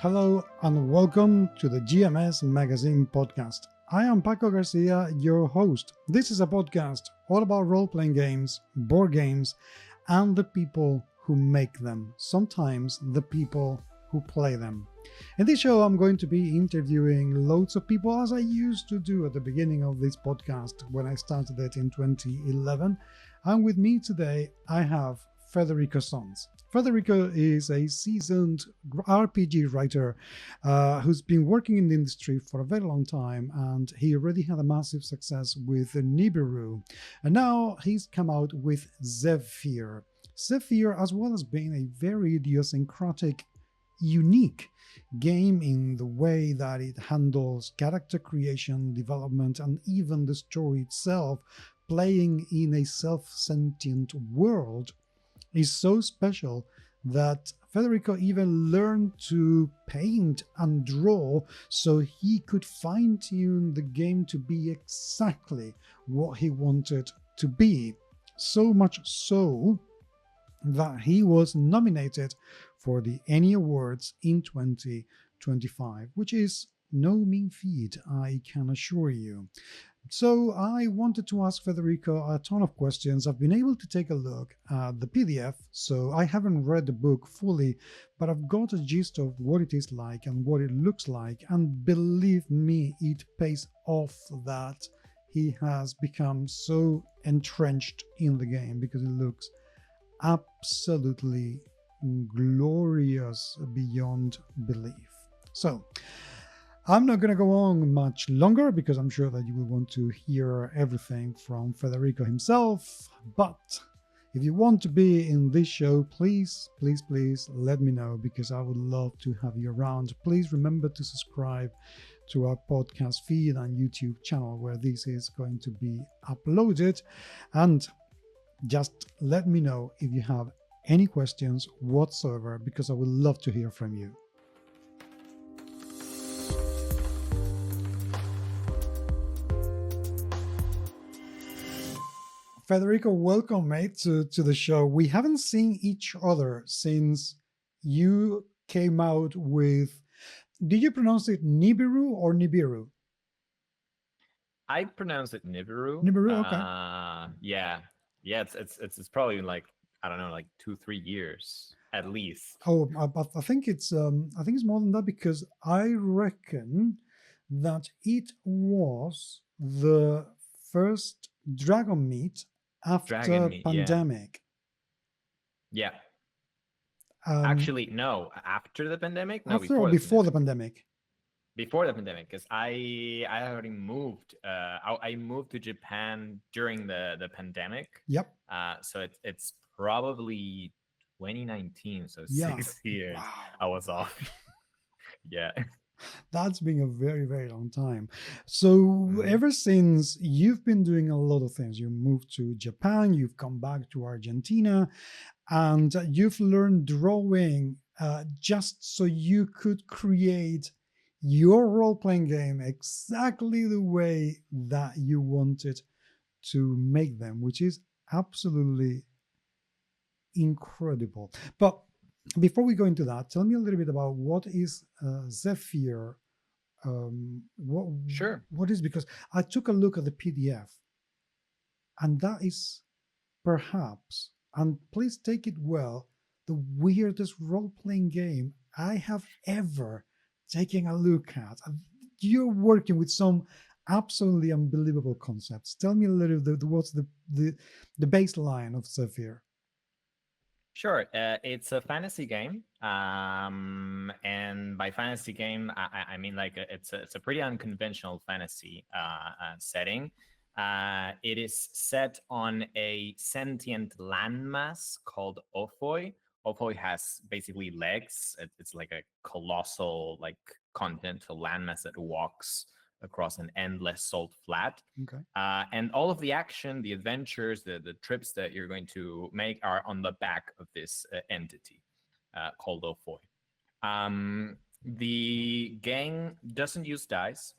Hello and welcome to the GMS Magazine podcast. I am Paco Garcia, your host. This is a podcast all about role-playing games, board games, and the people who make them, sometimes the people who play them. In this show, I'm going to be interviewing loads of people, as I used to do at the beginning of this podcast when I started it in 2011. And with me today, I have Federico Sohns. Federico is a seasoned RPG writer who's been working in the industry for a very long time, and he already had a massive success with Nibiru. And now he's come out with Zephyr. Zephyr, as well as being a very idiosyncratic, unique game in the way that it handles character creation, development, and even the story itself, playing in a self-sentient world, is so special that Federico even learned to paint and draw so he could fine-tune the game to be exactly what he wanted to be. So much so that he was nominated for the Annie Awards in 2025, which is no mean feat, I can assure you. So I wanted to ask Federico a ton of questions. I've been able to take a look at the PDF, so I haven't read the book fully, but I've got a gist of what it is like and what it looks like, and believe me, it pays off that he has become so entrenched in the game because it looks absolutely glorious beyond belief. So I'm not going to go on much longer because I'm sure that you will want to hear everything from Federico himself. But if you want to be in this show, please let me know because I would love to have you around. Please remember to subscribe to our podcast feed and YouTube channel where this is going to be uploaded. And just let me know if you have any questions whatsoever because I would love to hear from you. Federico, welcome, mate, to the show. We haven't seen each other since you came out with, did you pronounce it Nibiru or Nibiru? I pronounce it Nibiru. Nibiru, okay. Yeah. It's probably like, I don't know, like 2-3 years at least. Oh, I think it's more than that because I reckon that it was the first Dragon meet after pandemic. Yeah. Actually, no. After the pandemic? No, before the pandemic. Before the pandemic, because I already moved. I moved to Japan during the pandemic. Yep. So it's probably 2019. So yeah. 6 years. Wow. I was off. Yeah. That's been a very, very long time. So ever since, you've been doing a lot of things. You moved to Japan, you've come back to Argentina, and you've learned drawing just so you could create your role-playing game exactly the way that you wanted to make them, which is absolutely incredible. But before we go into that, tell me a little bit about what is Zephyr. Sure. What is, because I took a look at the PDF, and that is perhaps, and please take it well, the weirdest role-playing game I have ever taken a look at. You're working with some absolutely unbelievable concepts. Tell me a little bit what's the baseline of Zephyr. Sure. It's a fantasy game, and by fantasy game, I mean like it's a pretty unconventional fantasy setting. It is set on a sentient landmass called Ophoi. Ophoi has basically legs. It's like a colossal, like continental landmass that walks across an endless salt flat. Okay. And all of the action, the adventures, the trips that you're going to make are on the back of this entity called Ophoi. The game doesn't use dice.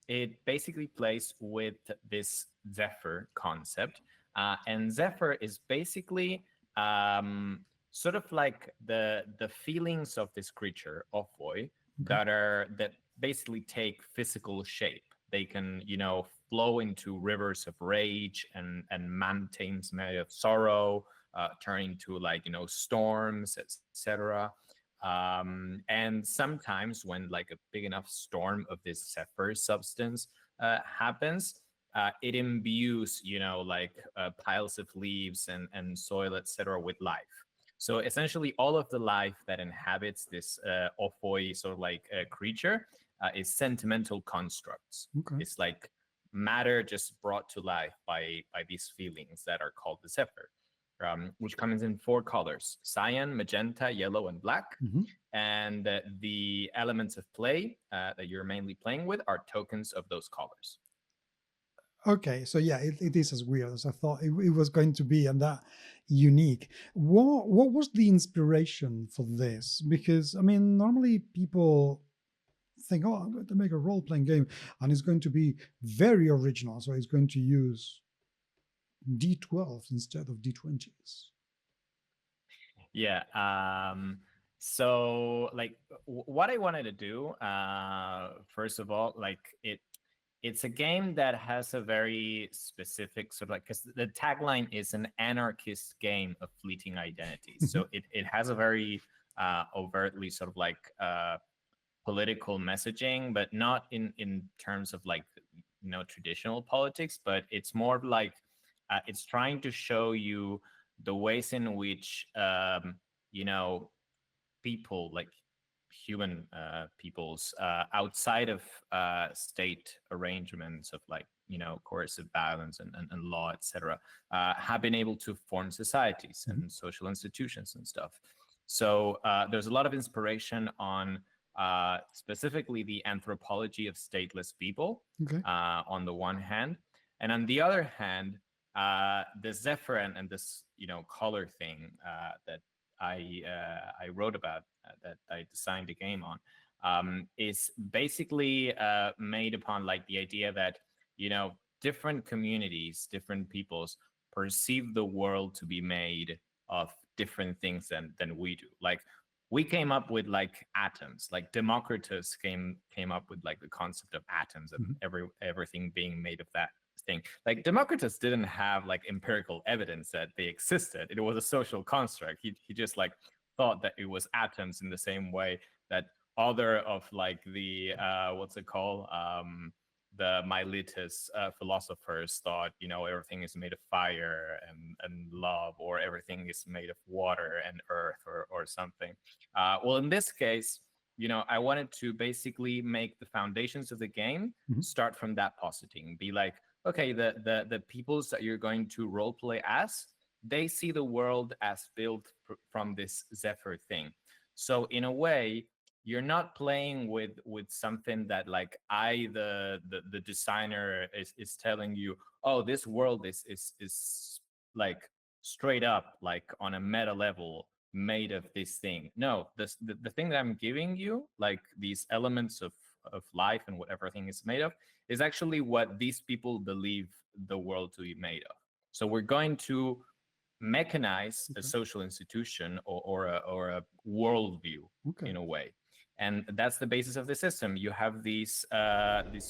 It basically plays with this Zephyr concept. And Zephyr is basically sort of like the feelings of this creature, Ophoi, Okay. that basically take physical shape. They can, flow into rivers of rage and mountains made of sorrow, turn into like storms, etc. And sometimes when like a big enough storm of this Zephyr substance happens, it imbues like piles of leaves and soil, etc., with life. So essentially, all of the life that inhabits this Ophoi sort of like creature is sentimental constructs. Okay. It's like matter just brought to life by these feelings that are called the Zephyr, which comes in four colors: cyan, magenta, yellow, and black. Hmm. And the elements of play that you're mainly playing with are tokens of those colors. Okay, so yeah, it is as weird as I thought it was going to be, and that unique. What was the inspiration for this? Because I mean, normally people think, "Oh, I'm going to make a role playing game, and it's going to be very original." So it's going to use D12 instead of D20s. Yeah. So like what I wanted to do, first of all, like it's a game that has a very specific sort of like, because the tagline is an anarchist game of fleeting identities. So it has a very overtly sort of like political messaging, but not in terms of like traditional politics, but it's more like it's trying to show you the ways in which you know people like human peoples outside of state arrangements of like coercive violence and law, etc., have been able to form societies Mhm. and social institutions and stuff. So there's a lot of inspiration on specifically the anthropology of stateless people Okay. on the one hand, and on the other hand, the Zephyr and this color thing that I wrote about, that I designed a game on, is basically made upon like the idea that different communities, different peoples perceive the world to be made of different things than we do. Like we came up with like atoms. Like Democritus came up with like the concept of atoms and Mhm. everything being made of that thing. Like Democritus didn't have like empirical evidence that they existed. It was a social construct. He just like thought that it was atoms in the same way that other of like the what's it called, the Miletus philosophers thought everything is made of fire and love, or everything is made of water and earth, or something. Well, in this case, I wanted to basically make the foundations of the game Mhm. start from that positing. Be like, okay, the peoples that you're going to role play as, they see the world as built from this Zephyr thing. So in a way, you're not playing with something that like the designer is telling you, oh, this world is like straight up like on a meta level made of this thing. No, the thing that I'm giving you, like these elements of life and what everything is made of, is actually what these people believe the world to be made of. So we're going to mechanize a Okay. social institution, or a worldview Okay. in a way. And that's the basis of the system. You have these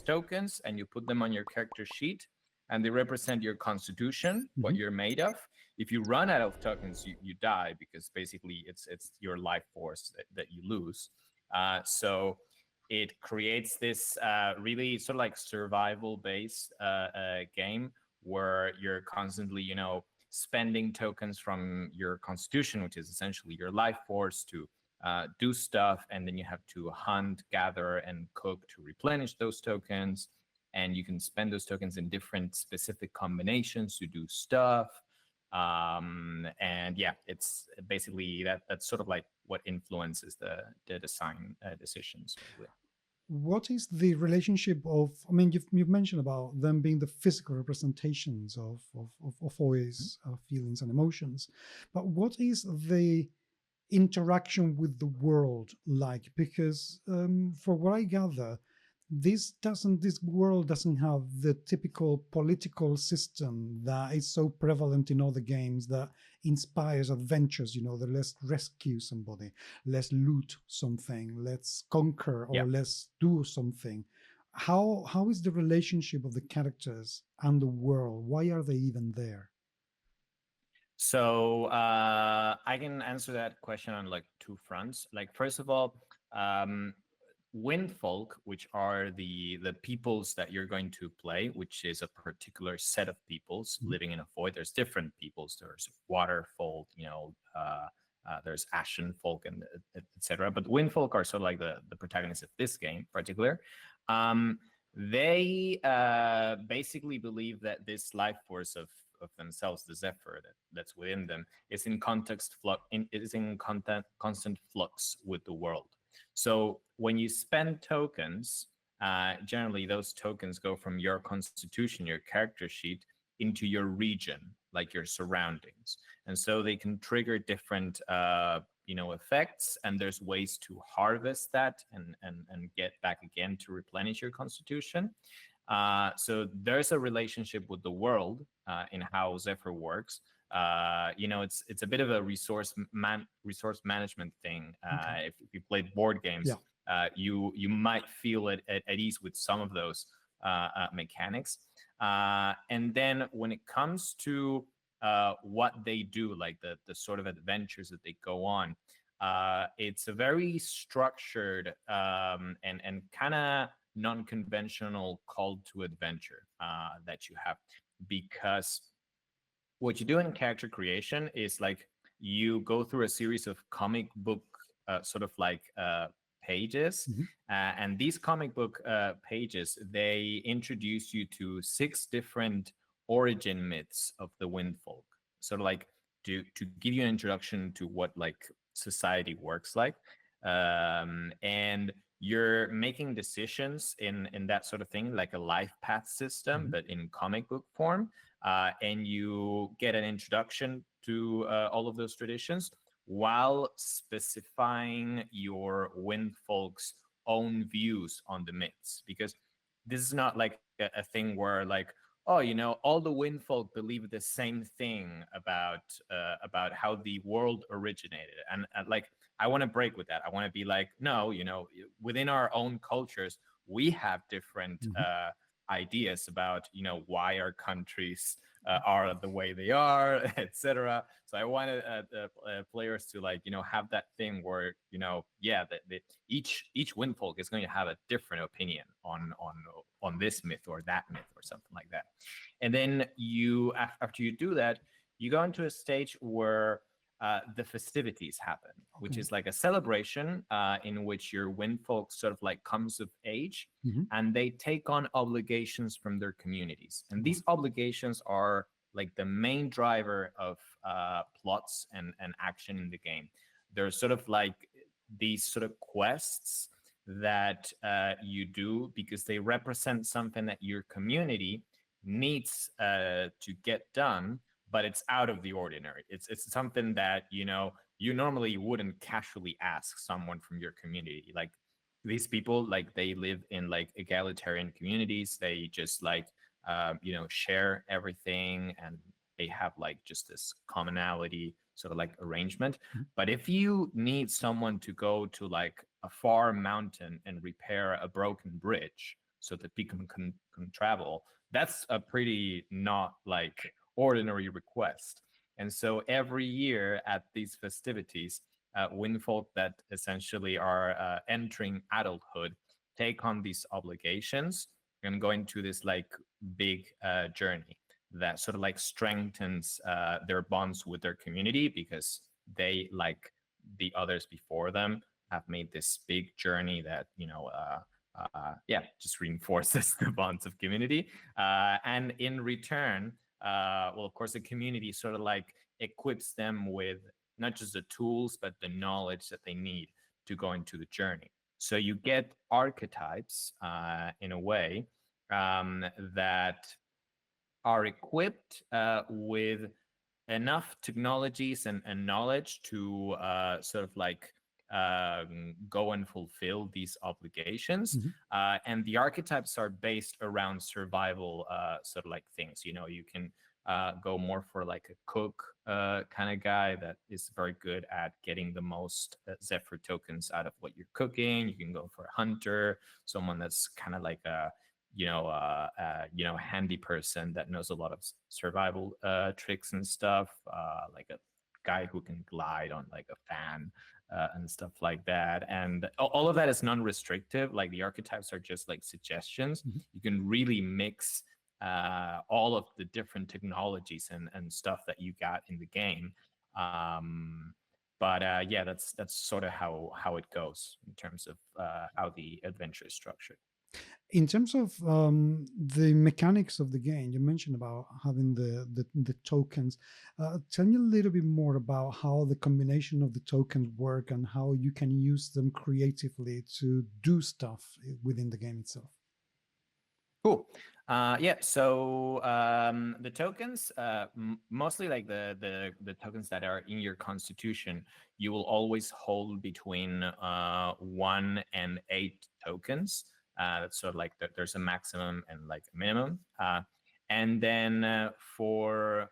tokens, and you put them on your character sheet, and they represent your constitution, what Mhm. you're made of. If you run out of tokens, you die, because basically it's your life force that you lose. So it creates this really sort of like survival based game, where you're constantly spending tokens from your constitution, which is essentially your life force, to do stuff, and then you have to hunt, gather, and cook to replenish those tokens. And you can spend those tokens in different specific combinations to do stuff. And yeah, it's basically that's sort of like what influences the design decisions mainly. What is the relationship of? I mean, you've mentioned about them being the physical representations of always feelings and emotions, but what is the interaction with the world like? Because for what I gather, this world doesn't have the typical political system that is so prevalent in other games that inspires adventures. The let's rescue somebody, let's loot something, let's conquer, Yeah. or let's do something. How is the relationship of the characters and the world? Why are they even there? So I can answer that question on like two fronts. Like first of all, um, Windfolk, which are the peoples that you're going to play, which is a particular set of peoples Mhm. living in a void. There's different peoples. There's water folk, there's ashen folk, and etc. But Windfolk are sort of like the protagonists of this game, in particular. Um, they basically believe that this life force of themselves, the Zephyr that's within them, is in constant flux with the world. So when you spend tokens, generally those tokens go from your constitution, your character sheet, into your region, like your surroundings, and so they can trigger different effects, and there's ways to harvest that and get back again to replenish your constitution. So there's a relationship with the world in how Zephyr works. It's a bit of a resource management thing. Okay. If you played board games, Yeah. you might feel at ease with some of those mechanics. And then when it comes to what they do, like the sort of adventures that they go on, it's a very structured and kind of non-conventional call to adventure that you have, because what you do in character creation is like you go through a series of comic book sort of like pages, Mhm. and these comic book pages, they introduce you to 6 different origin myths of the Windfolk, sort of like to give you an introduction to what like society works like, and you're making decisions in that sort of thing, like a life path system, Mhm. but in comic book form, and you get an introduction to all of those traditions while specifying your Windfolk's own views on the myths. Because this is not like a thing where like, oh, all the Windfolk believe the same thing about how the world originated, and like I want to break with that. I want to be like, no, within our own cultures, we have different Mhm. ideas about why our countries are the way they are, etc. So I wanted players to like have that thing where yeah, that each Windfolk is going to have a different opinion on this myth or that myth or something like that. And then after you do that, you go into a stage where the festivities happen, which Okay. is like a celebration in which your Windfolk sort of like comes of age, Mhm. and they take on obligations from their communities. And Wow. these obligations are like the main driver of plots and action in the game. They're sort of like these sort of quests that you do because they represent something that your community needs to get done, but it's out of the ordinary. It's something that you normally wouldn't casually ask someone from your community. Like these people, like they live in like egalitarian communities. They just like share everything, and they have like just this commonality sort of like arrangement. Mhm. But if you need someone to go to like a far mountain and repair a broken bridge so that people can travel, that's a pretty not like ordinary request. And so every year at these festivities, Windfolk that essentially are entering adulthood take on these obligations and go into this like big journey that sort of like strengthens their bonds with their community, because they, like the others before them, have made this big journey that yeah, just reinforces the bonds of community. And in return, well, of course, the community sort of like equips them with not just the tools, but the knowledge that they need to go into the journey. So you get archetypes in a way that are equipped with enough technologies and knowledge to sort of like go and fulfill these obligations. Hmm. And the archetypes are based around survival sort of like things. You know, you can go more for like a cook kind of guy that is very good at getting the most Zephyr tokens out of what you're cooking. You can go for a hunter, someone that's kind of like a handy person that knows a lot of survival tricks and stuff, like a guy who can glide on like a fan and stuff like that. And all of that is non-restrictive. Like the archetypes are just like suggestions. Hmm. You can really mix all of the different technologies and stuff that you got in the game. But yeah, that's sort of how it goes in terms of how the adventure is structured. In terms of the mechanics of the game, you mentioned about having the tokens. Tell me a little bit more about how the combination of the tokens work and how you can use them creatively to do stuff within the game itself. Cool. Yeah. So the tokens, mostly like the tokens that are in your constitution, you will always hold between 1 and 8 tokens. That's sort of like there's a maximum and like a minimum. And then for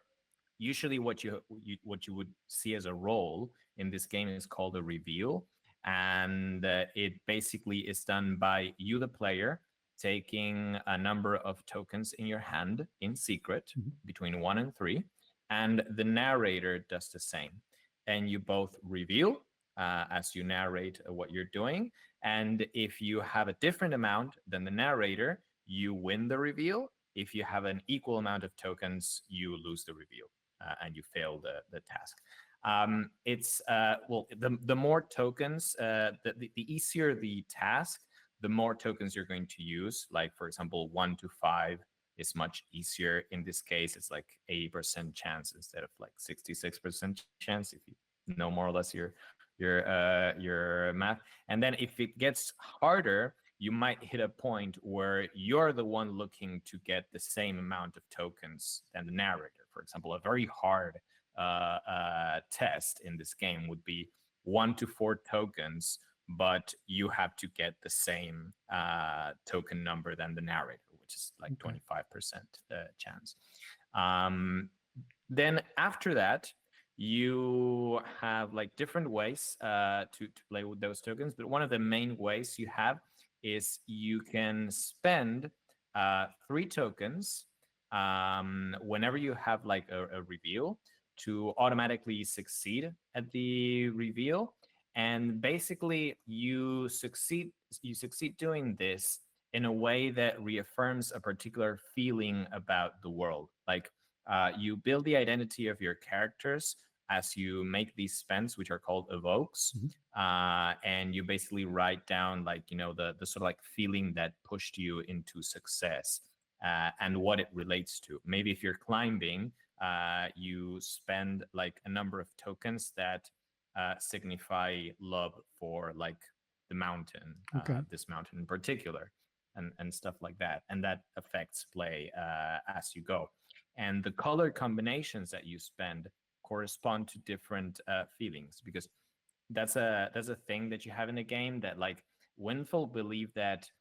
usually what you would see as a role in this game is called a reveal, and it basically is done by you, the player, taking a number of tokens in your hand in secret Mhm. between 1 and 3, and the narrator does the same. And you both reveal as you narrate what you're doing. And if you have a different amount than the narrator, you win the reveal. If you have an equal amount of tokens, you lose the reveal and you fail the task. It's well, the more tokens, the easier the task, the more tokens you're going to use. Like, for example, 1 to 5 is much easier. In this case, it's like 80% chance instead of like 66% chance, if you know more or less your math. And then if it gets harder, you might hit a point where you're the one looking to get the same amount of tokens than the narrator. For example, a very hard test in this game would be 1 to 4 tokens, but you have to get the same token number than the narrator, which is like 25% chance. Then after that, you have like different ways to play with those tokens, but one of the main ways you have is you can spend 3 tokens whenever you have like a reveal to automatically succeed at the reveal. And basically you succeed doing this in a way that reaffirms a particular feeling about the world. Like you build the identity of your characters as you make these spends, which are called evokes. Mhm. And you basically write down like, you know, the sort of like feeling that pushed you into success and what it relates to. Maybe if you're climbing, you spend like a number of tokens that signify love for like the mountain, Okay. this mountain in particular, and stuff like that. And that affects play as you go. And the color combinations that you spend correspond to different feelings, because that's a thing that you have in the game that like Winful believe that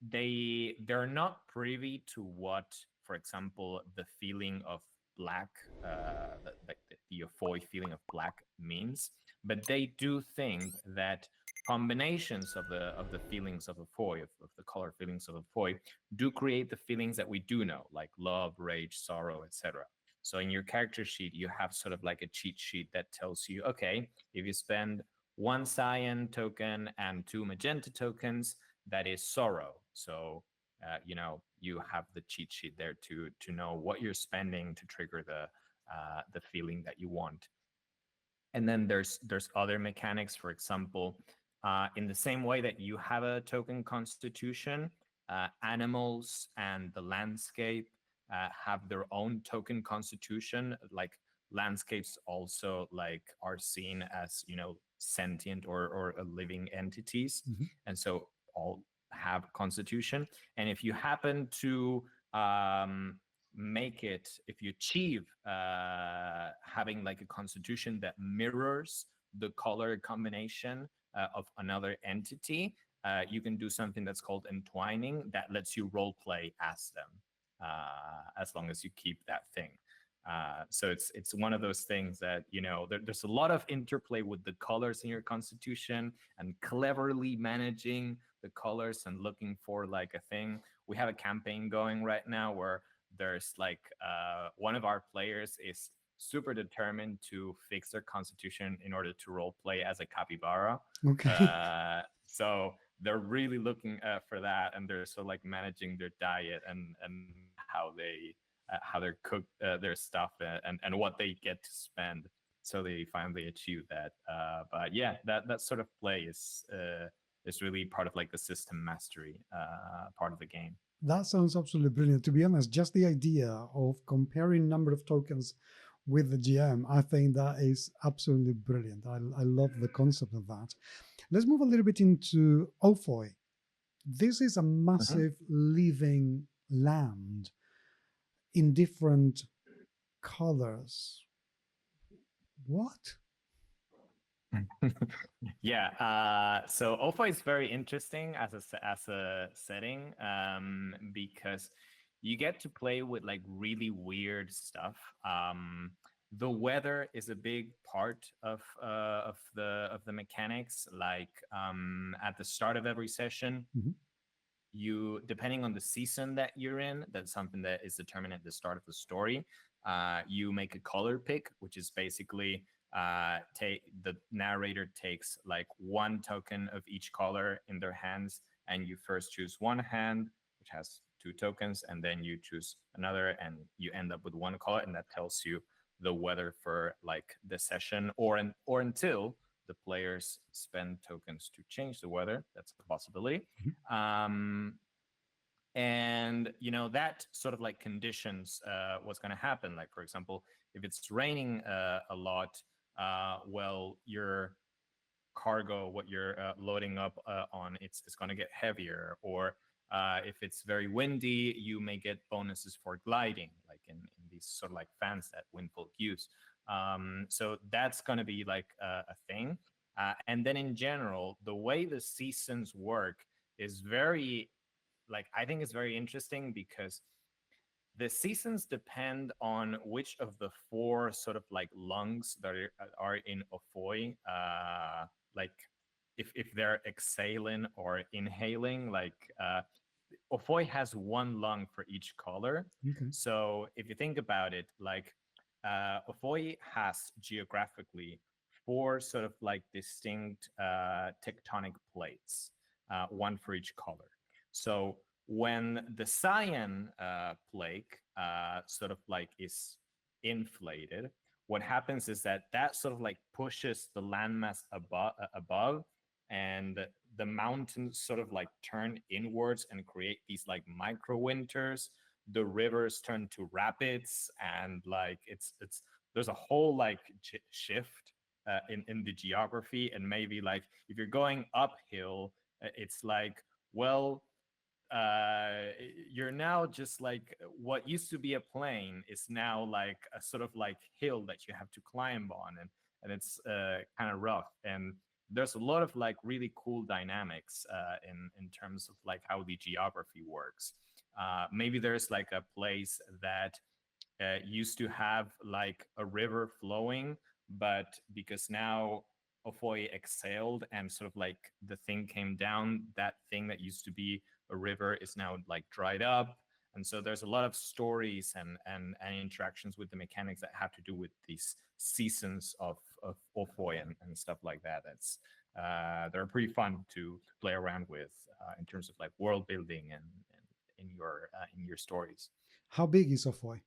they're not privy to what, for example, the feeling of black, the Ophoi feeling of black means, but they do think that combinations of the feelings of Ophoi, of the color feelings of Ophoi, do create the feelings that we do know, like love, rage, sorrow, etc. So in your character sheet, you have sort of like a cheat sheet that tells you, okay, if you spend 1 Cyan token and 2 Magenta tokens, that is sorrow. So you have the cheat sheet there to know what you're spending to trigger the feeling that you want. And then there's other mechanics. For example, in the same way that you have a token constitution, animals and the landscape have their own token constitution. Like landscapes also like are seen as sentient or living entities, Mhm. and so all have constitution. And if you happen to make it, if you achieve having like a constitution that mirrors the color combination of another entity, you can do something that's called entwining that lets you role play as them, as long as you keep that thing. So it's one of those things that, there's a lot of interplay with the colors in your constitution and cleverly managing the colors and looking for like a thing. We have a campaign going right now where there's like one of our players is super determined to fix their constitution in order to role play as a capybara. Okay. So they're really looking for that, and they're sort of like managing their diet and how they cook their stuff, and what they get to spend, so they finally achieve that. But yeah, that sort of play is really part of like the system mastery part of the game. That sounds absolutely brilliant. To be honest, just the idea of comparing number of tokens with the GM, I think that is absolutely brilliant. I love the concept of that. Let's move a little bit into Ophoi. This is a Mhm. massive living land in different colors. What? Yeah. So Ophoi is very interesting as a setting, because you get to play with like really weird stuff. The weather is a big part of the mechanics. Like, at the start of every session, Mhm. you, depending on the season that you're in, that's something that is determined at the start of the story. You make a color pick, which is basically, take the narrator takes like one token of each color in their hands, and you first choose one hand which has two tokens, and then you choose another, and you end up with one color, and that tells you the weather for like the session, or until the players spend tokens to change the weather. That's a possibility. Mhm. um, and that sort of like conditions what's going to happen. Like, for example, if it's raining a lot, well, your cargo, what you're loading up on, it's going to get heavier. Or if it's very windy, you may get bonuses for gliding, like in these sort of like fans that windfolk use. So that's going to be like a thing. And then in general, the way the seasons work is very, like, I think it's very interesting, because the seasons depend on which of the four sort of like lungs that are in Ophoi. Like, if they're exhaling or inhaling, like, Ophoi has one lung for each color. Okay. So if you think about it, like, Ophoi has geographically four sort of like distinct tectonic plates, one for each color. So when the Cyan plague sort of like is inflated, what happens is that sort of like pushes the landmass above, and the mountains sort of like turn inwards and create these like micro winters. The rivers turn to rapids, and like it's there's a whole like shift in the geography. And maybe like if you're going uphill, it's like, well, you're now just like, what used to be a plain is now like a sort of like hill that you have to climb on, and it's kind of rough. And there's a lot of like really cool dynamics in terms of like how the geography works. Maybe there's like a place that used to have like a river flowing, but because now Ophoi exhaled and sort of like the thing came down, that thing that used to be a river is now like dried up. And so there's a lot of stories and interactions with the mechanics that have to do with these seasons of Ophoi and stuff like that. That's they're pretty fun to play around with in terms of like world building and in your stories. How big is Ophoi?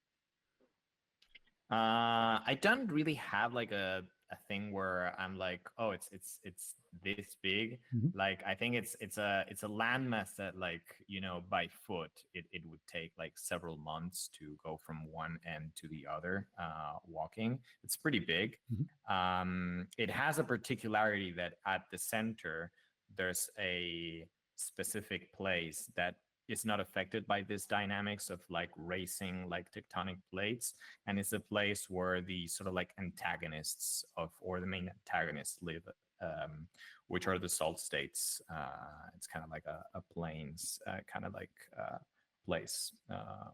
I don't really have like a thing where I'm like, oh, it's this big. Mhm. Like, I think it's a landmass that, like, by foot it would take like several months to go from one end to the other, walking. It's pretty big. Mhm. It has a particularity that at the center there's a specific place that is not affected by this dynamics of like racing like tectonic plates, and it's a place where the sort of like antagonists of, or the main antagonists live which are the salt states. It's kind of like a plains kind of like place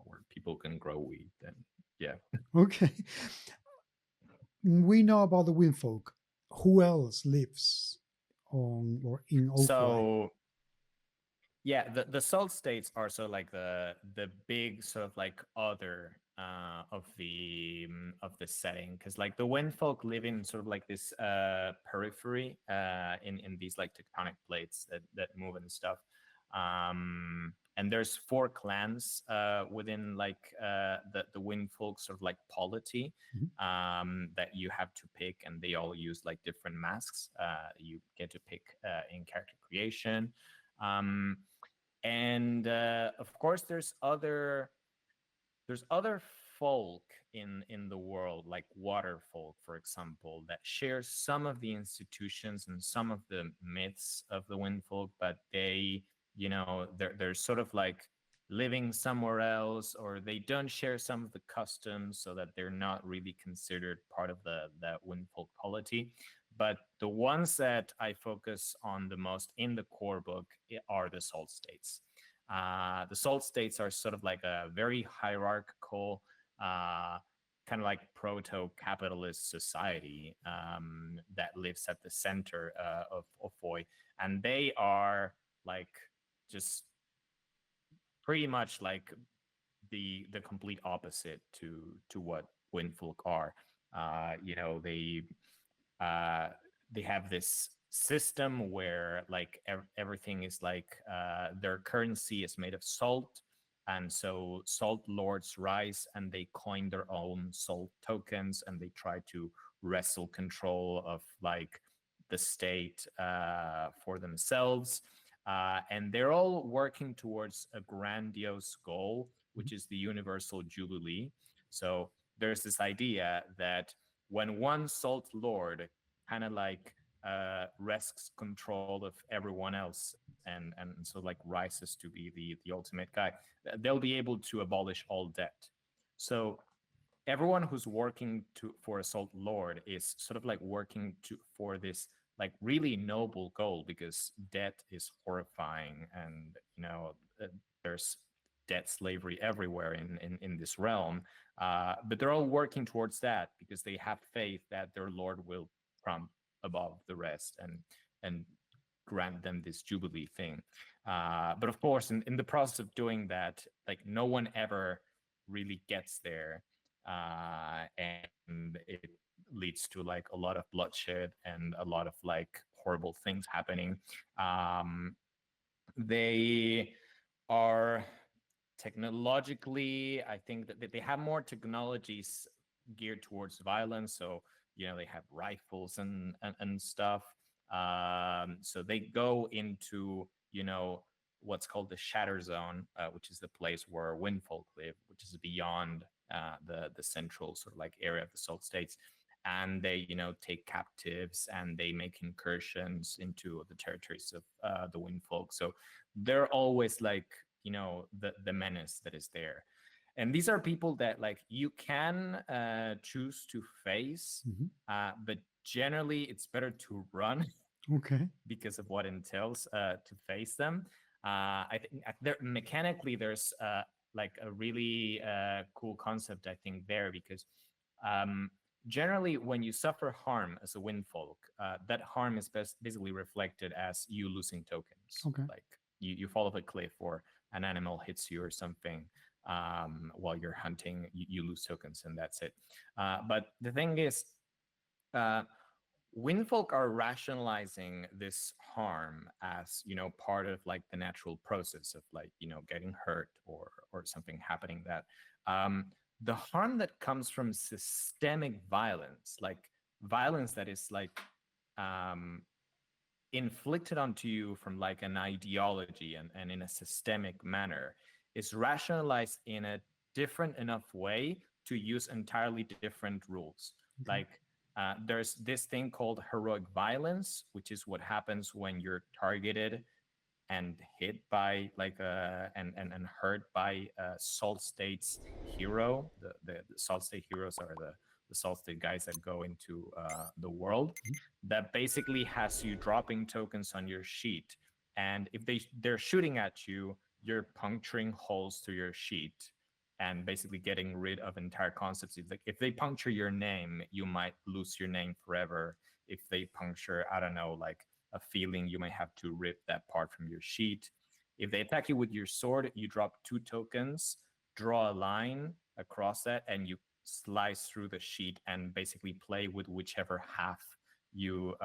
where people can grow wheat and yeah. Okay. We know about the Windfolk. Who else lives on or in Ophoi? So yeah, the salt states are sort of like the big sort of like other of the setting, because like the Windfolk live in sort of like this periphery in these like tectonic plates that move and stuff. And there's four clans within like the Windfolk sort of like polity Mhm. that you have to pick, and they all use like different masks. You get to pick in character creation. Um, and of course there's other folk in the world, like water folk, for example, that share some of the institutions and some of the myths of the wind folk, but they're sort of like living somewhere else, or they don't share some of the customs, so that they're not really considered part of the wind folk polity. But the ones that I focus on the most in the core book are the salt states. The salt states are sort of like a very hierarchical, uh, kind of like proto-capitalist society that lives at the center of Ophoi, and they are like just pretty much like the complete opposite to what Windfolk are. You know, uh, they have this system where like everything is like their currency is made of salt, and so salt lords rise and they coin their own salt tokens, and they try to wrestle control of like the state for themselves. And they're all working towards a grandiose goal, which is the universal jubilee. So there's this idea that when one salt lord kind of like wrests control of everyone else, and so like rises to be the ultimate guy, they'll be able to abolish all debt. So everyone who's working for a salt lord is sort of like working for this like really noble goal, because debt is horrifying, and there's debt slavery everywhere in this realm. But they're all working towards that because they have faith that their lord will trump above the rest and grant them this jubilee thing. But of course, in the process of doing that, like no one ever really gets there, and it leads to like a lot of bloodshed and a lot of like horrible things happening. Um, they are technologically, I think that they have more technologies geared towards violence. So they have rifles and stuff. So they go into what's called the Shatter Zone, which is the place where Windfolk live, which is beyond the central sort of like area of the Salt States. And they take captives, and they make incursions into the territories of the Windfolk. So they're always like the menace that is there. And these are people that like you can choose to face, Mhm. but generally it's better to run Okay. because of what entails to face them. I think mechanically there's like a really cool concept, I think, there, because um, generally when you suffer harm as a windfolk, that harm is basically reflected as you losing tokens. Okay. Like you fall off a cliff, or an animal hits you or something while you're hunting, you lose tokens, and that's it. But the thing is, uh, Windfolk are rationalizing this harm as part of like the natural process of like getting hurt or something happening, that the harm that comes from systemic violence, like violence that is like um, inflicted onto you from like an ideology and in a systemic manner, is rationalized in a different enough way to use entirely different rules. Okay. Like there's this thing called heroic violence, which is what happens when you're targeted and hit by like and hurt by Salt State's hero. The Salt State heroes are the solstice guys that go into the world, Mhm. that basically has you dropping tokens on your sheet, and if they're shooting at you, you're puncturing holes through your sheet and basically getting rid of entire concepts. Like if they puncture your name, you might lose your name forever. If they puncture, I don't know, like a feeling, you might have to rip that part from your sheet. If they attack you with your sword, you drop 2 tokens, draw a line across that, and you slice through the sheet and basically play with whichever half you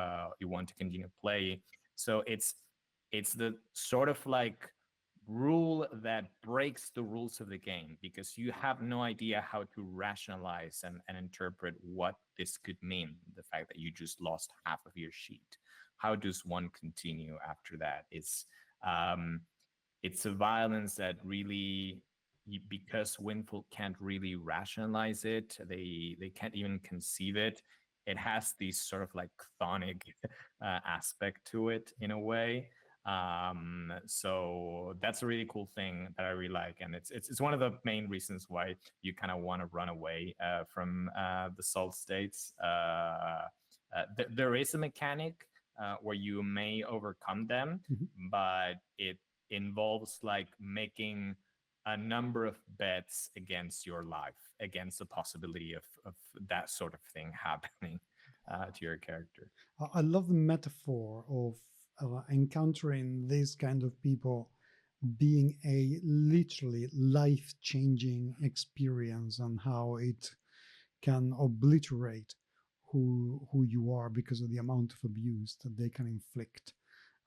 want to continue to play. So it's the sort of like rule that breaks the rules of the game, because you have no idea how to rationalize and interpret what this could mean. The fact that you just lost half of your sheet, how does one continue after that? Um, it's a violence that really, because Winfolk can't really rationalize it, they can't even conceive it. It has these sort of like chthonic aspect to it in a way. So that's a really cool thing that I really like, and it's one of the main reasons why you kind of want to run away from the salt states. There is a mechanic where you may overcome them, Mhm. but it involves like making a number of bets against your life, against the possibility of that sort of thing happening to your character. I love the metaphor of encountering this kind of people being a literally life changing experience, and how it can obliterate who you are because of the amount of abuse that they can inflict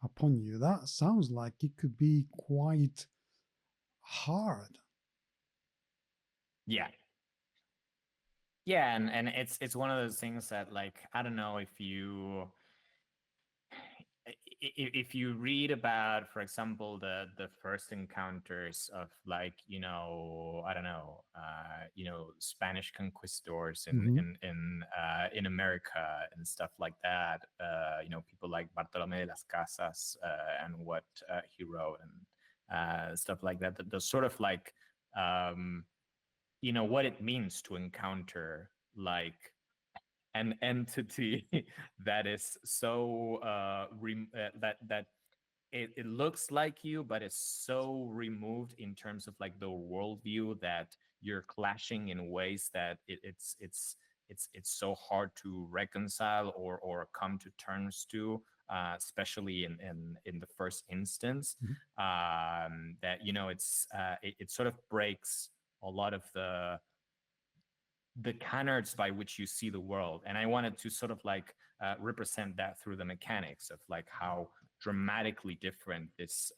upon you. That sounds like it could be quite hard. Yeah, yeah, and it's one of those things that, like, I don't know if if you read about, for example, the first encounters of, like, I don't know, Spanish conquistadors Hmm. in America and stuff like that. People like Bartolome de las Casas and what he wrote, and stuff like that. The sort of like what it means to encounter like an entity that is so that it looks like you, but it's so removed in terms of like the worldview, that you're clashing in ways that it's so hard to reconcile or come to terms to, especially in the first instance. Hmm. That it sort of breaks a lot of the canards by which you see the world. And I wanted to sort of like represent that through the mechanics of like how dramatically different this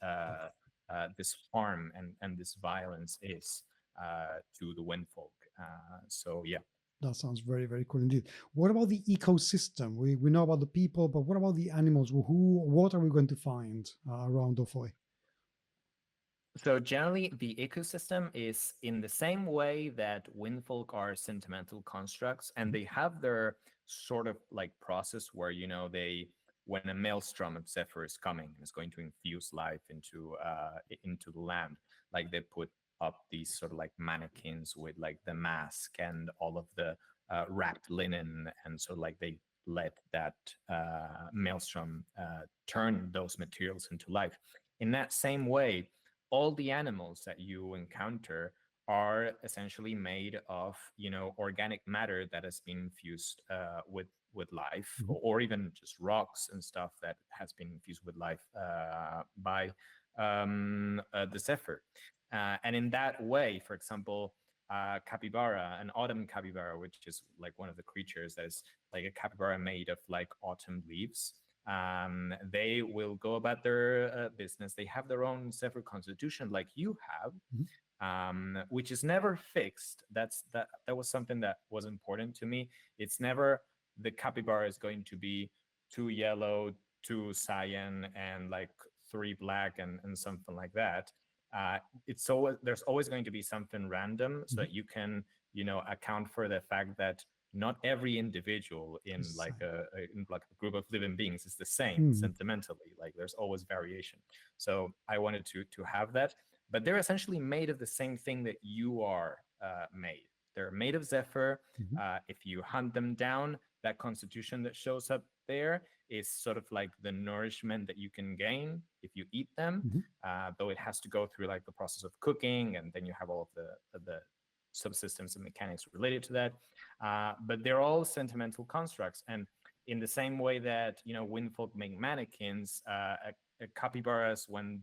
harm and this violence is to the Windfolk. So yeah. That sounds very, very cool indeed. What about the ecosystem? We know about the people, but what about the animals? What are we going to find around Ophoi? So generally, the ecosystem is in the same way that windfolk are sentimental constructs, and they have their sort of like process where when a maelstrom of Zephyr is coming and is going to infuse life into the land, like they put up these sort of like mannequins with like the mask and all of the wrapped linen, and so like they let that maelstrom turn those materials into life. In that same way, all the animals that you encounter are essentially made of organic matter that has been infused with life, Mhm. or even just rocks and stuff that has been infused with life by the Zephyr. And in that way, for example, capybara, an autumn capybara, which is like one of the creatures that is like a capybara made of like autumn leaves. They will go about their business. They have their own separate constitution, like you have, Mhm. which is never fixed. That was something that was important to me. It's never the capybara is going to be 2 yellow, 2 cyan, and like 3 black, and something like that. It's so there's always going to be something random, so Mhm. that you can account for the fact that not every individual in like a group of living beings is the same Mm. sentimentally. Like there's always variation. So I wanted to have that, but they're essentially made of the same thing that you are made. they're made of Zephyr. Mhm. If you hunt them down, that constitution that shows up there is sort of like the nourishment that you can gain if you eat them. Mhm. Though it has to go through like the process of cooking, and then you have all of the subsystems and mechanics related to that. But they're all sentimental constructs, and in the same way that windfolk make mannequins, capybaras, when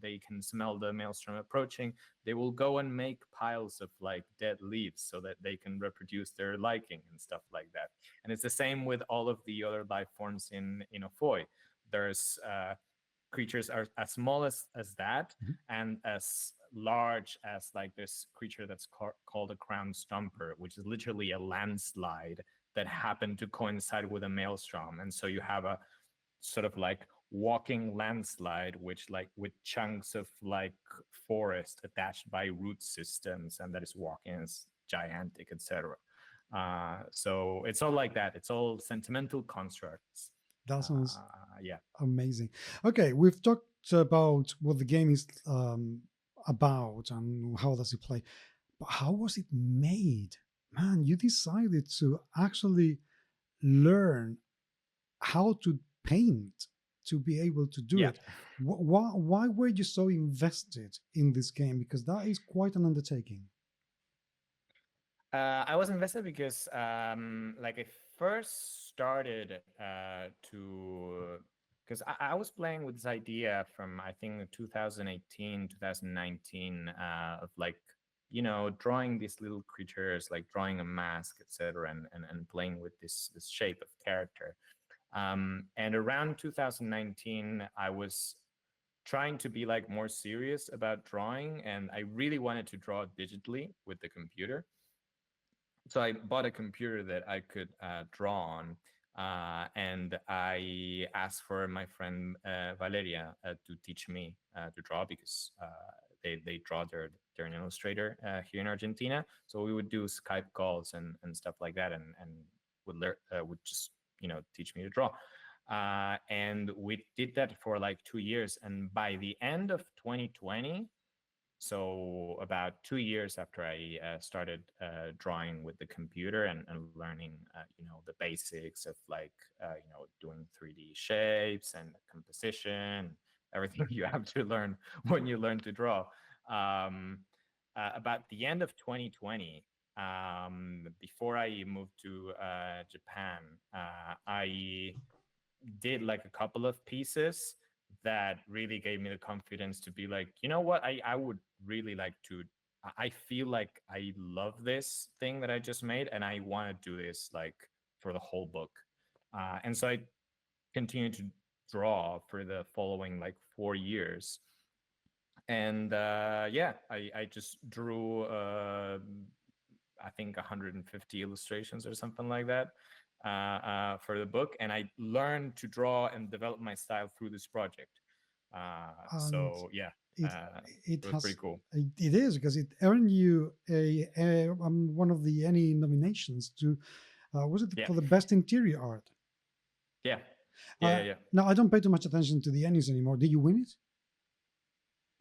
they can smell the maelstrom approaching, they will go and make piles of like dead leaves so that they can reproduce their liking and stuff like that. And it's the same with all of the other life forms in Ophoi. There's creatures are as small as that, Mhm. and as large as like this creature that's called a crown stomper, which is literally a landslide that happened to coincide with a maelstrom. And so you have a sort of like walking landslide, which like with chunks of like forest attached by root systems, and that is walking as gigantic, etc. So it's all like that. It's all sentimental constructs. That sounds Yeah. amazing. Okay, we've talked about what the game is about and how does it play, but how was it made? Man, you decided to actually learn how to paint to be able to do Yeah. it. Why were you so invested in this game? Because that is quite an undertaking. I was invested because, like, I first started to, because I was playing with this idea from I think 2018, 2019, of like, drawing these little creatures, like drawing a mask, etc., and playing with this shape of character. And around 2019, I was trying to be like more serious about drawing, and I really wanted to draw digitally with the computer. So I bought a computer that I could draw on, and I asked for my friend Valeria to teach me to draw, because they draw, they're an illustrator here in Argentina. So we would do Skype calls and stuff like that, and would just teach me to draw. And we did that for like 2 years, and by the end of 2020, so about 2 years after I started drawing with the computer, and learning, the basics of like, doing 3D shapes and composition, everything you have to learn when you learn to draw. About the end of 2020, before I moved to Japan, I did like a couple of pieces that really gave me the confidence to be like, you know what, I would really like to, I feel like I love this thing that I just made, and I want to do this like for the whole book. And so I continued to draw for the following like 4 years. And yeah, I just drew I think 150 illustrations or something like that for the book, and I learned to draw and develop my style through this project. And So yeah, it it it was pretty has cool. it is because it earned you a one of the Annie nominations to was it Yeah, for the best interior art? yeah, yeah, yeah, yeah. Now I don't pay too much attention to the Annies anymore. Did you win it?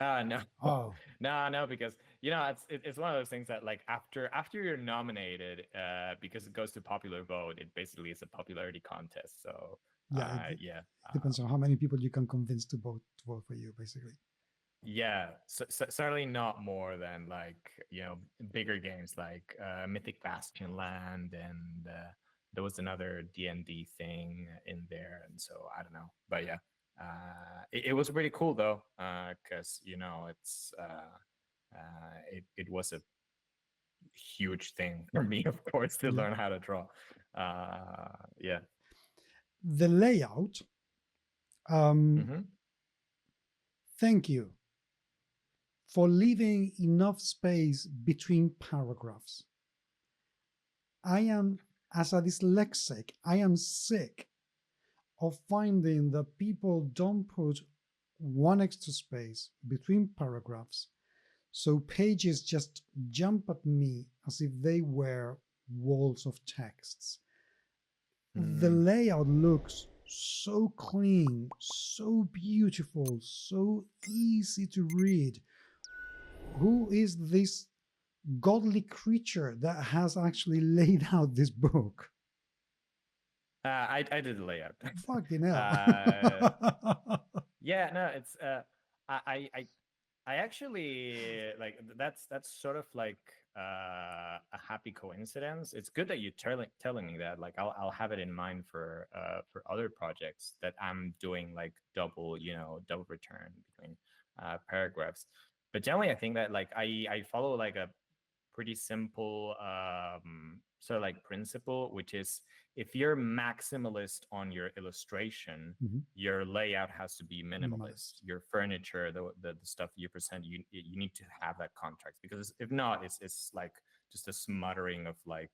No, Oh, no, because it's one of those things that like after you're nominated, because it goes to popular vote, it basically is a popularity contest. So yeah. yeah, It depends on how many people you can convince to vote for you, basically. yeah, certainly not more than like bigger games like Mythic Bastion Land, and there was another D&D thing in there, and so I don't know, but yeah, it was pretty cool though, because it's it was a huge thing for me, of course, to Yeah. learn how to draw. Yeah. The layout. Um, Hmm. Thank you for leaving enough space between paragraphs. I am, as a dyslexic, I am sick of finding that people don't put one extra space between paragraphs, so pages just jump at me as if they were walls of texts. The Mm. layout looks so clean, so beautiful, so easy to read. Who is this godly creature that has actually laid out this book. I did the layout. Fucking hell. uh, yeah, no, it's I I I I actually like that's sort of like a happy coincidence. It's good that you're telling me that. Like I'll have it in mind for other projects that I'm doing like double return between paragraphs. But generally, I think that like I follow like a pretty simple sort of like principle, which is if you're maximalist on your illustration, Mhm. your layout has to be minimalist. Minimalist. Your furniture, the stuff you present, you need to have that contrast, because if not, it's like just a smuttering of like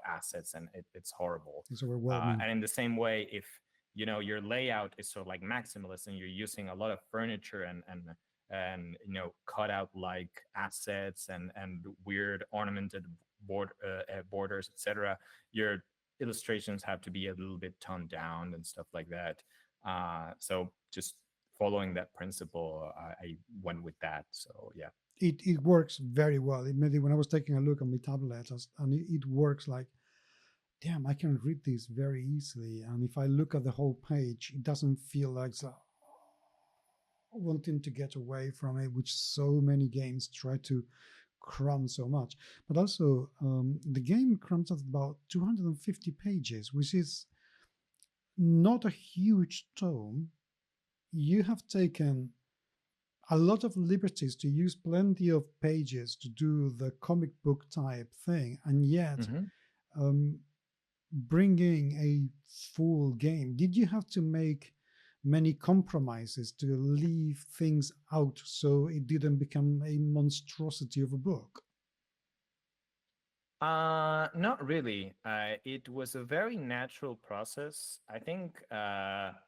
assets, and it's horrible. It's overwhelming. And in the same way, if your layout is sort of like maximalist and you're using a lot of furniture and cut out like assets and weird ornamented borders, etc., your illustrations have to be a little bit toned down and stuff like that. So just following that principle, I went with that. So yeah. It works very well. It made it when I was taking a look at my tablet, and it works like, damn, I can read this very easily. And if I look at the whole page, it doesn't feel like wanting to get away from it, which so many games try to cram so much. But also, the game crams out about 250 pages, which is not a huge tome. You have taken a lot of liberties to use plenty of pages to do the comic book type thing, and yet Mm-hmm. um, bringing a full game. Did you have to make many compromises to leave things out so it didn't become a monstrosity of a book? Not really. It was a very natural process. I think the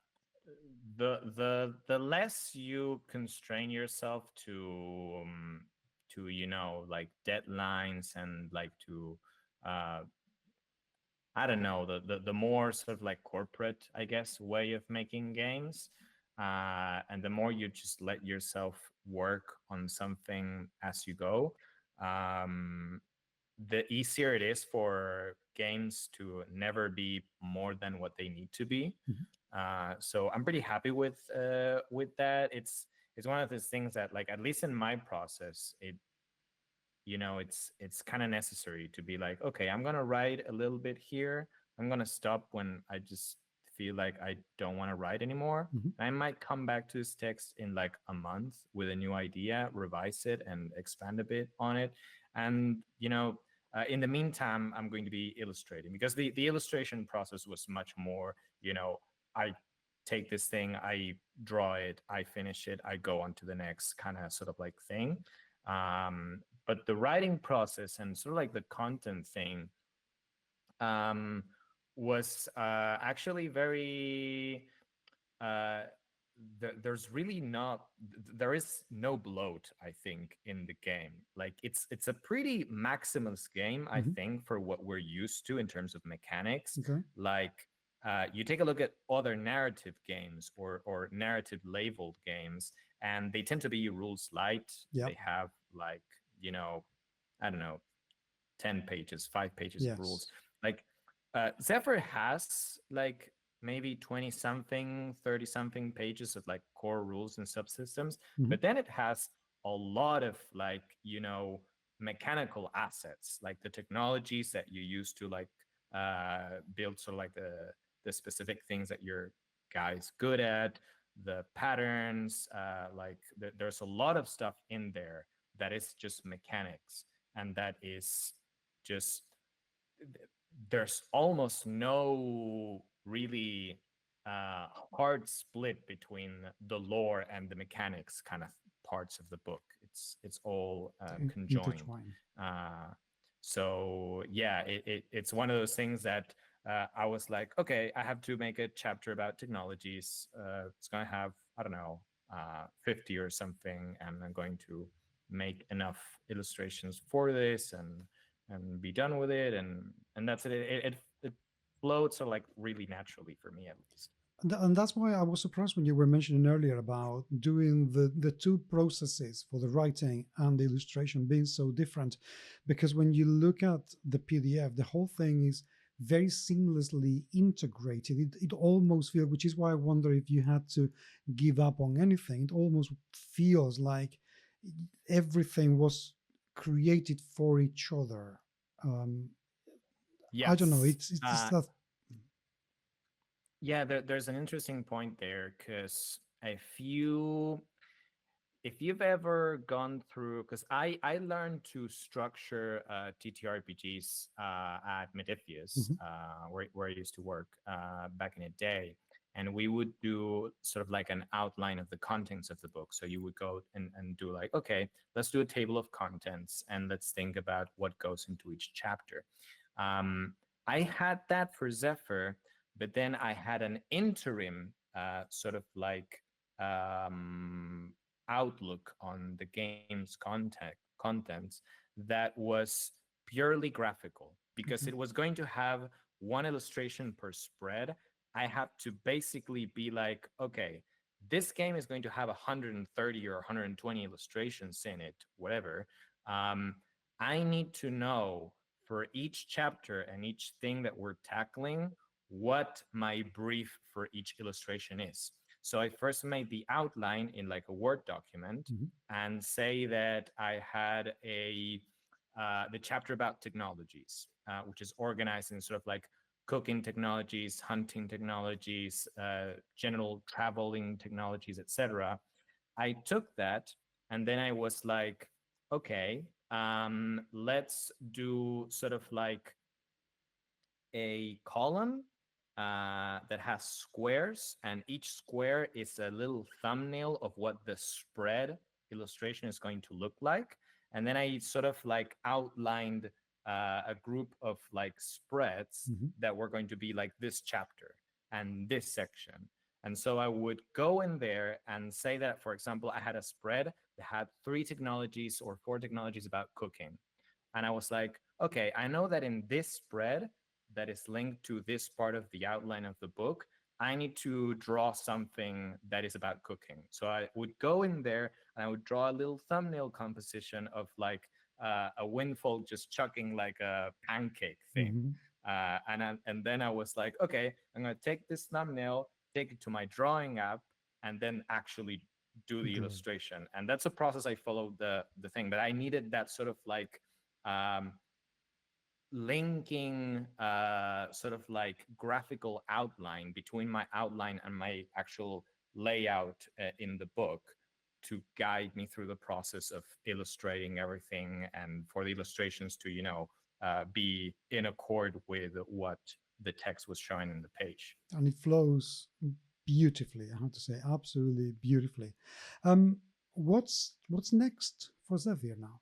less you constrain yourself to like deadlines and like to uh I don't know, the more sort of like corporate, I guess, way of making games, and the more you just let yourself work on something as you go, um, the easier it is for games to never be more than what they need to be. Mhm. So I'm pretty happy with that. It's one of those things that, like, at least in my process, it's kind of necessary to be like, okay, I'm gonna write a little bit here. I'm gonna stop when I just feel like I don't want to write anymore. Mhm. I might come back to this text in like a month with a new idea, revise it, and expand a bit on it. And in the meantime, I'm going to be illustrating, because the illustration process was much more, I take this thing, I draw it, I finish it, I go on to the next kind of sort of like thing. But the writing process and sort of like the content thing um, was actually very uh, there's really not there is no bloat, I think, in the game. Like it's a pretty maximalist game, I Mhm. think, for what we're used to in terms of mechanics. Okay. Like you take a look at other narrative games or narrative labeled games, and they tend to be rules light. Yep. They have like, I don't know, 10 pages, 5 pages of rules. Yes. Like Zephyr has like maybe 20 something, 30 something pages of like core rules and subsystems, Mhm. but then it has a lot of like, mechanical assets, like the technologies that you use to like build sort of like the specific things that your guy's good at, the patterns, like there's a lot of stuff in there that is just mechanics, and that is just there's almost no really uh, hard split between the lore and the mechanics kind of parts of the book. It's all conjoined. Intertwine. Uh, so yeah, it's one of those things that I was like, okay, I have to make a chapter about technologies. It's going to have, I don't know, 50 or something, and I'm going to make enough illustrations for this and be done with it, and that's it. It floats, or like really naturally for me, at least. And that's why I was surprised when you were mentioning earlier about doing the two processes for the writing and the illustration being so different. Because when you look at the PDF, the whole thing is very seamlessly integrated. It almost feels, which is why I wonder if you had to give up on anything. It almost feels like everything was created for each other. Um, I don't know. Yes. It's just that. Yeah, there's an interesting point there because if you've ever gone through, because I learned to structure ttrpgs at Mediphius, Mhm, where I used to work back in the day, and we would do sort of like an outline of the contents of the book. So you would go and do like, okay, let's do a table of contents and let's think about what goes into each chapter. um, I had that for Zephyr, but then I had an interim sort of like um, outlook on the game's contents that was purely graphical, because mhm, it was going to have one illustration per spread. I have to basically be like, okay, this game is going to have 130 or 120 illustrations in it, whatever. um, I need to know for each chapter and each thing that we're tackling what my brief for each illustration is. So I first made the outline in like a Word document mhm, and say that I had the chapter about technologies, which is organized in sort of like cooking technologies, hunting technologies, general traveling technologies, etc. I took that and then I was like, okay, let's do sort of like a column that has squares, and each square is a little thumbnail of what the spread illustration is going to look like. And then I sort of like outlined a group of like spreads mhm, that were going to be like this chapter and this section. And so I would go in there and say that, for example, I had a spread that had 3 technologies or 4 technologies about cooking. And I was like, okay, I know that in this spread that is linked to this part of the outline of the book, I need to draw something that is about cooking. So I would go in there and I would draw a little thumbnail composition of like a windfall just chucking like a pancake thing. mhm. And then I was like, okay, I'm going to take this thumbnail, take it to my drawing app, and then actually do the Good. illustration. And that's a process I followed the thing, but I needed that sort of like um, linking sort of like graphical outline between my outline and my actual layout in the book to guide me through the process of illustrating everything, and for the illustrations to be in accord with what the text was showing in the page. And it flows beautifully. I have to say, absolutely beautifully. Um, what's next for Zephyr now?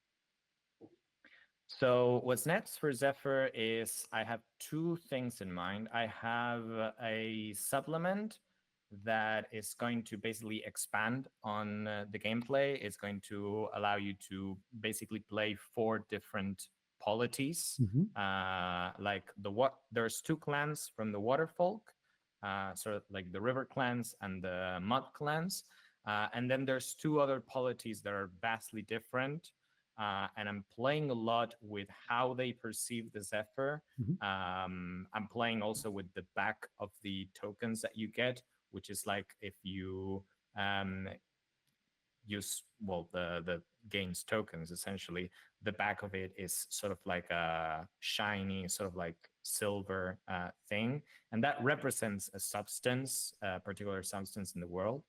So what's next for Zephyr is I have 2 things in mind. I have a supplement that is going to basically expand on the gameplay. It's going to allow you to basically play 4 different polities. Hmm. Like there's 2 clans from the Waterfolk, sort of like the River clans and the Mud clans. And then there's 2 other polities that are vastly different, and I'm playing a lot with how they perceive the Zephyr. Hmm. I'm playing also with the back of the tokens that you get, which is like if you um, use the game's tokens, essentially the back of it is sort of like a shiny sort of like silver thing, and that represents a substance, a particular substance in the world,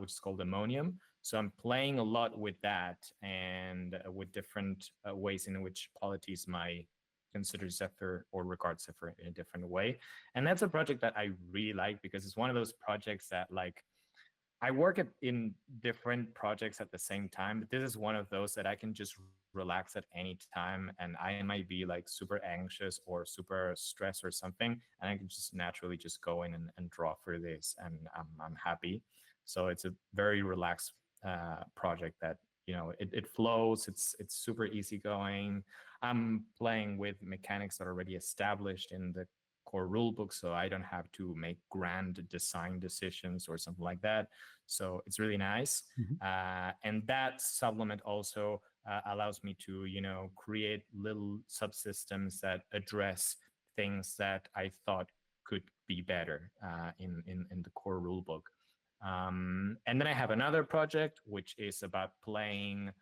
which is called ammonium. So I'm playing a lot with that, and with different ways in which polities might consider Zephyr or regard Zephyr in a different way. And that's a project that I really like, because it's one of those projects that like I work in different projects at the same time, but this is one of those that I can just relax at any time. And I might be like super anxious or super stressed or something, and I can just naturally just go in and draw for this, and I'm happy. So it's a very relaxed project that it flows. It's super easygoing. I'm playing with mechanics that are already established in the core rule book, so I don't have to make grand design decisions or something like that. So it's really nice. Mhm. And that supplement also allows me to, create little subsystems that address things that I thought could be better in the core rulebook. And then I have another project which is about playing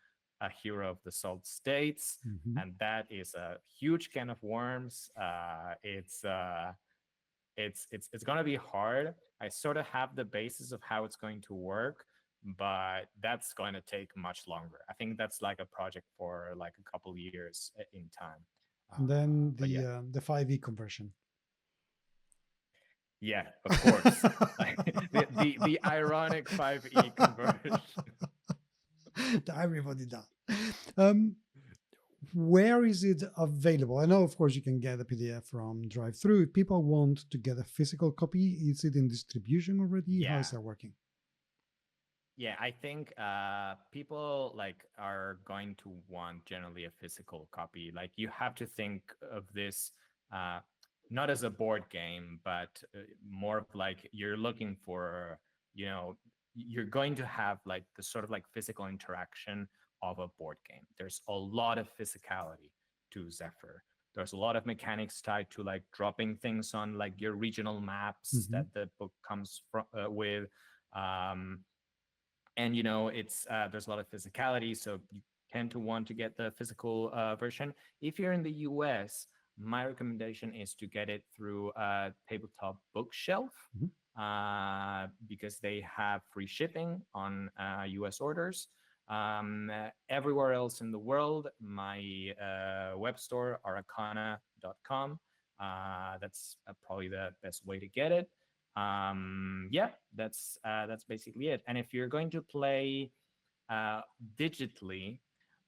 a hero of the salt states, Mhm. and that is a huge can of worms. It's gonna be hard. I sort of have the basis of how it's going to work, but that's going to take much longer. I think that's like a project for like a couple years in time. And then But yeah, the 5e conversion. yeah, of course. Like the ironic 5e conversion. That everybody does. Um, where is it available? I know, of course, you can get a PDF from Drive Through. If people want to get a physical copy, is it in distribution already? How Yeah, is that working? yeah, I think people like are going to want generally a physical copy. Like you have to think of this uh, not as a board game, but more of like you're looking for, you're going to have like the sort of like physical interaction of a board game. There's a lot of physicality to Zephyr. There's a lot of mechanics tied to like dropping things on like your regional maps Hmm. that the book comes with. Um, and it's there's a lot of physicality, so you tend to want to get the physical version. If you're in the US, my recommendation is to get it through tabletop bookshelf, Hmm. because they have free shipping on US orders. Everywhere else in the world, my web store, aracana.com, that's probably the best way to get it. Yeah, that's basically it. And if you're going to play uh, digitally,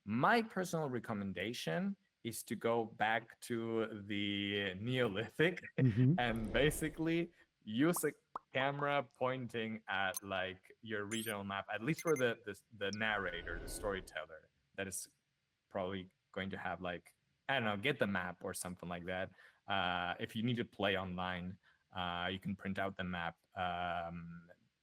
my personal recommendation is to go back to the Neolithic Hmm. and basically use a camera pointing at like your regional map, at least for the narrator, the storyteller, that is probably going to have like, I don't know, get the map or something like that. If you need to play online, you can print out the map.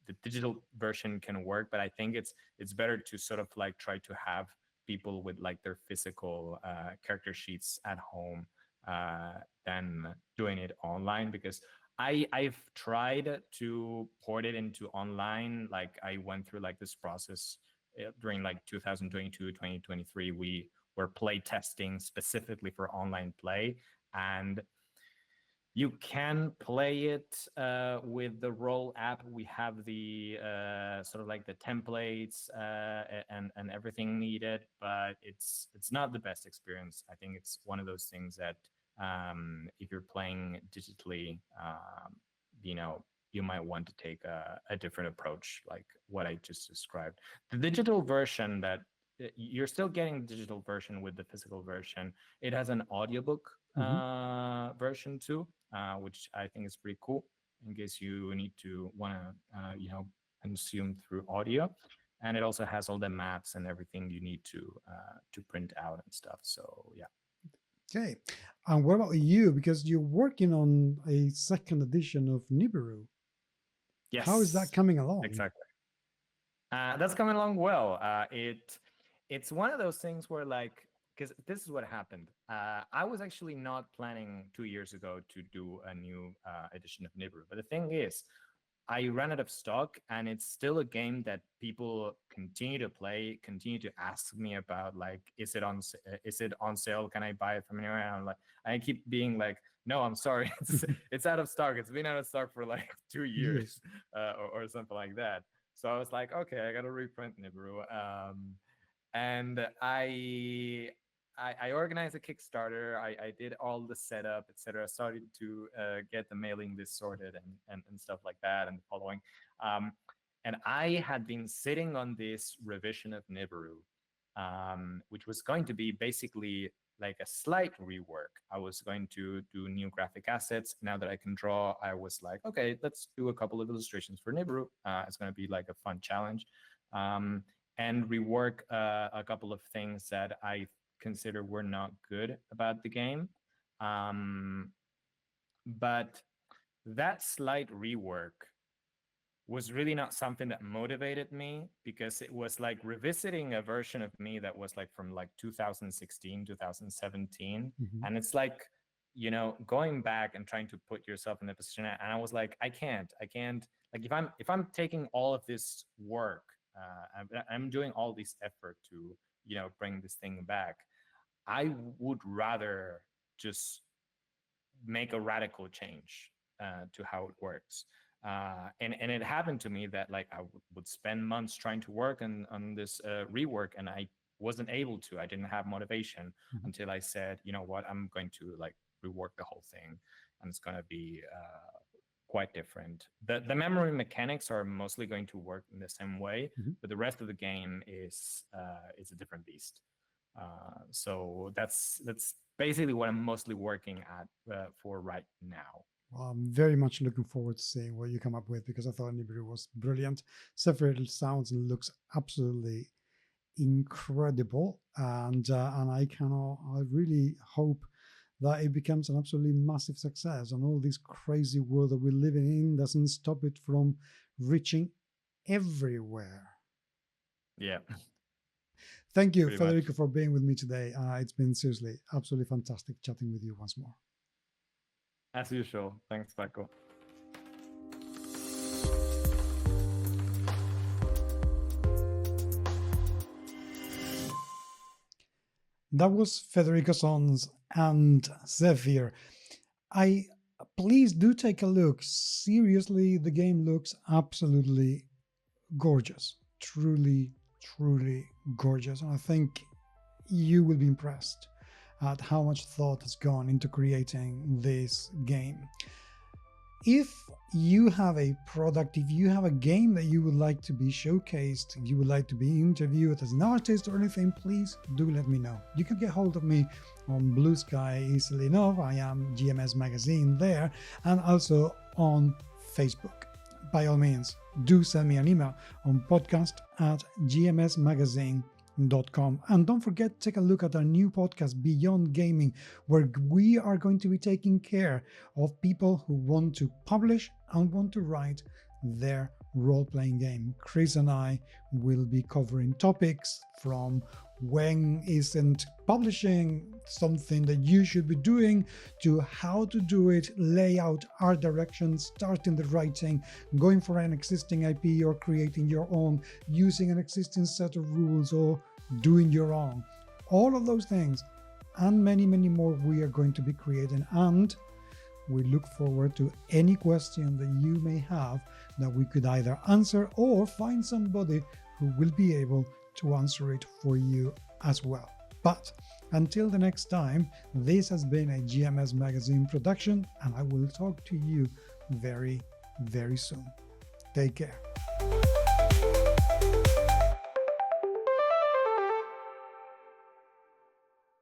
The digital version can work, but I think it's better to sort of like try to have people with like their physical character sheets at home than doing it online, because I've tried to port it into online. Like I went through like this process during like 2022, 2023. We were play testing specifically for online play, and you can play it with the Roll app. We have the sort of like the templates and everything needed, but it's not the best experience. I think it's one of those things that if you're playing digitally, you know, you might want to take a different approach, like what I just described. The digital version that you're still getting the digital version with the physical version. It has an audiobook Hmm. version too, which I think is pretty cool in case you need to want to, consume through audio. And it also has all the maps and everything you need to print out and stuff. So yeah. Okay. And what about you? Because you're working on a second edition of Nibiru. How is that Yes, coming along? exactly. That's coming along well. It's one of those things where like, because this is what happened. I was actually not planning 2 years ago to do a new edition of Nibiru, but the thing is, I ran out of stock, and it's still a game that people continue to play, continue to ask me about, like, is it on sale? Can I buy it from anywhere? And I'm like, I keep being like, no, I'm sorry, it's out of stock. It's been out of stock for like 2 years, Yes. or something like that. So I was like, okay, I got to reprint Nibiru. And I organized a Kickstarter. I did all the setup, etc. Started to get the mailing list sorted and stuff like that, and the following. Um, and I had been sitting on this revision of Nibiru, which was going to be basically like a slight rework. I was going to do new graphic assets. Now that I can draw, I was like, okay, let's do a couple of illustrations for Nibiru. It's going to be like a fun challenge. Um, and rework a couple of things that I consider were not good about the game. Um, But that slight rework was really not something that motivated me, because it was like revisiting a version of me that was like from like 2016, 2017. Mhm. And it's like, going back and trying to put yourself in the position. And I was like, I can't, like, if I'm taking all of this work, I'm doing all this effort to, bring this thing back, I would rather just make a radical change to how it works. And it happened to me that, like, I would spend months trying to work on this rework, and I wasn't able to. I didn't have motivation Mhm. until I said, you know what, I'm going to like rework the whole thing, and it's going to be quite different. The memory mechanics are mostly going to work in the same way, Mhm. but the rest of the game is a different beast. So that's basically what I'm mostly working at for right now. Well, I'm very much looking forward to seeing what you come up with, because I thought Nibiru was brilliant. Zephyr sounds and looks absolutely incredible, and I really hope that it becomes an absolutely massive success, and all this crazy world that we're living in doesn't stop it from reaching everywhere. Yeah, Thank you, pretty much. Federico, for being with me today. It's been seriously absolutely fantastic chatting with you once more. As usual. Thanks, Paco. That was Federico Sohns and Zephyr. I Please do take a look. Seriously, the game looks absolutely gorgeous. Truly, truly gorgeous. And I think you will be impressed at how much thought has gone into creating this game. If you have a product, if you have a game that you would like to be showcased, if you would like to be interviewed as an artist or anything, please do let me know. You can get hold of me on Blue Sky easily enough. I am GMS Magazine there, and also on Facebook. By all means, do send me an email on podcast@gmsmagazine.com. And don't forget to take a look at our new podcast, Beyond Gaming, where we are going to be taking care of people who want to publish and want to write their role-playing game. Chris and I will be covering topics from when isn't publishing something that you should be doing, to how to do it, layout, art direction, starting the writing, going for an existing IP or creating your own, using an existing set of rules or doing your own. All of those things and many, many more we are going to be creating, and we look forward to any question that you may have that we could either answer or find somebody who will be able to answer it for you as well. But until the next time, this has been a GMS Magazine production, and I will talk to you very, very soon. Take care.